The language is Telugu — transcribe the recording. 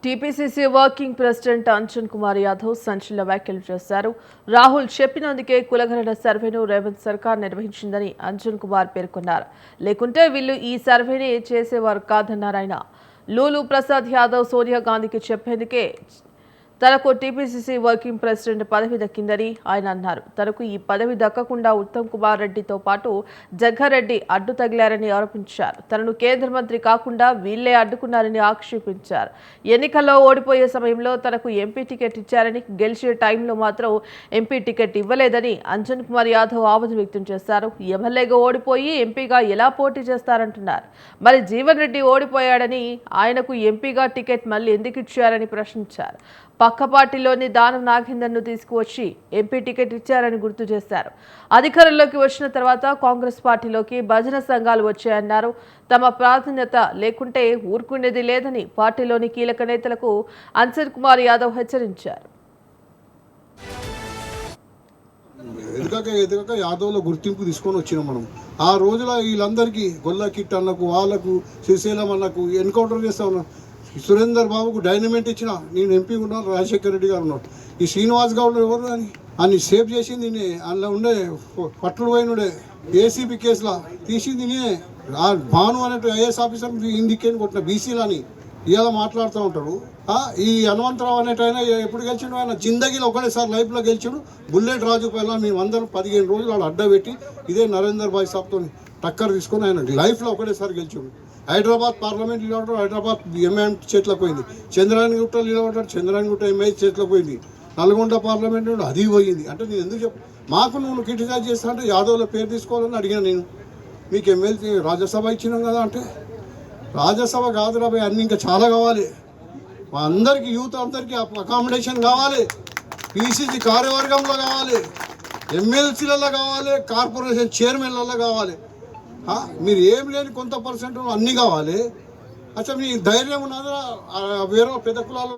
TPCC working president Anjan Kumar Yadav సంచలన వ్యాఖ్యలు చేశారు. రాహుల్ చెప్పినందుకే కులగణన సర్వేను రేవంత్ సర్కార్ నిర్వహించిందని అంజన్ కుమార్ పేర్కొన్నారు. లేకుంటే వీళ్ళు ఈ సర్వేని చేసేవారు కాదన్నారు ఆయన. లూలు ప్రసాద్ యాదవ్ సోనియా గాంధీకి చెప్పేందుకే తనకు టీపీసీసీ వర్కింగ్ ప్రెసిడెంట్ పదవి దక్కిందని ఆయన అన్నారు. తనకు ఈ పదవి దక్కకుండా ఉత్తమ్ కుమార్ రెడ్డితో పాటు జగ్గారెడ్డి అడ్డు తగిలారని ఆరోపించారు. తనను కేంద్ర మంత్రి కాకుండా వీళ్లే అడ్డుకున్నారని ఆక్షేపించారు. ఎన్నికల్లో ఓడిపోయే సమయంలో తనకు ఎంపీ టికెట్ ఇచ్చారని, గెలిచే టైంలో మాత్రం ఎంపీ టికెట్ ఇవ్వలేదని అంజన్ కుమార్ యాదవ్ ఆవేదన వ్యక్తం చేశారు. ఎమ్మెల్యేగా ఓడిపోయి ఎంపీగా ఎలా పోటీ చేస్తారంటున్నారు. మరి జీవన్ రెడ్డి ఓడిపోయాడని ఆయనకు ఎంపీగా టికెట్ మళ్లీ ఎందుకు ఇచ్చారని ప్రశ్నించారు. పక్క పార్టీలోని దానం నాగేందర్ను తీసుకువచ్చి ఎంపీ టికెట్ ఇచ్చారని గుర్తు చేశారు. అధికారంలోకి వచ్చిన తర్వాత కాంగ్రెస్ పార్టీలోకి భజన సంఘాలు వచ్చాయన్నారు. తమ ప్రాధాన్యత లేకుంటే ఊరుకునేది లేదని పార్టీలోని కీలక నేతలకు అంజన్ కుమార్ యాదవ్ హెచ్చరించారు. ఎదుగక యాదవ్లో గుర్తింపు తీసుకొని వచ్చినాం మనం. ఆ రోజుల వీళ్ళందరికీ గొల్ల కిట్ అన్నకు, వాళ్ళకు, శ్రీశైలం అన్నకు ఎన్కౌంటర్ చేస్తా ఉన్నాం. సురేందర్ బాబుకు డైనమెంట్ ఇచ్చిన నేను ఎంపీ ఉన్నాను, రాజశేఖర రెడ్డి గారు ఉన్నాడు. ఈ శ్రీనివాస్ గౌడ్ ఎవరు అని అన్ని సేవ్ చేసింది నేనే. అందులో ఉండే పట్టుడు పోయినుడే ఏసీబీ కేసులో తీసింది నేనే. ఆ భాను అన్నట్టు ఐఏఎస్ ఆఫీసర్ ఇండికేని కొట్టిన బీసీలని ఇవాళ మాట్లాడుతూ ఉంటాడు. ఈ హనుమంతరావు అనేటైనా ఎప్పుడు గెలిచిండు? ఆయన జిందగీలో ఒకటేసారి లైఫ్లో గెలిచాడు. బుల్లెట్ రాజు పైన మేము అందరం 15 రోజులు వాళ్ళు అడ్డబెట్టి ఇదే నరేందర్ భాయ్ సాబ్తో టక్కర్ తీసుకొని ఆయన లైఫ్లో ఒకటేసారి గెలిచాడు. హైదరాబాద్ పార్లమెంట్ నిలబడ్డాడు, హైదరాబాద్ ఎంఐఎం చేతిలోకి పోయింది. చంద్రాయణగుట్ట నిలబడ్డాడు, చంద్రాయణగుట్ట ఎంఐ చేతిలోకి పోయింది. నల్గొండ పార్లమెంట్ అది పోయింది. అంటే నేను ఎందుకు చెప్పు, మాకు నువ్వు క్రిటిసైజ్ చేస్తా అంటే యాదవ్ల పేరు తీసుకోవాలని అడిగాను నేను. మీకు ఎమ్మెల్సీ రాజ్యసభ ఇచ్చినాం కదా అంటే, రాజ్యసభ కాదు రాబోయే, అన్నీ ఇంకా చాలా కావాలి. మా అందరికీ యూత్ అందరికీ అకామిడేషన్ కావాలి, పీసీసీ కార్యవర్గంలో కావాలి, ఎమ్మెల్సీలలో కావాలి, కార్పొరేషన్ చైర్మన్లలో కావాలి. మీరు ఏం లేని కొంత పర్సెంట్ అన్నీ కావాలి. అచ్చా మీ ధైర్యం ఉన్నదా వేరే పెద్ద కులాలు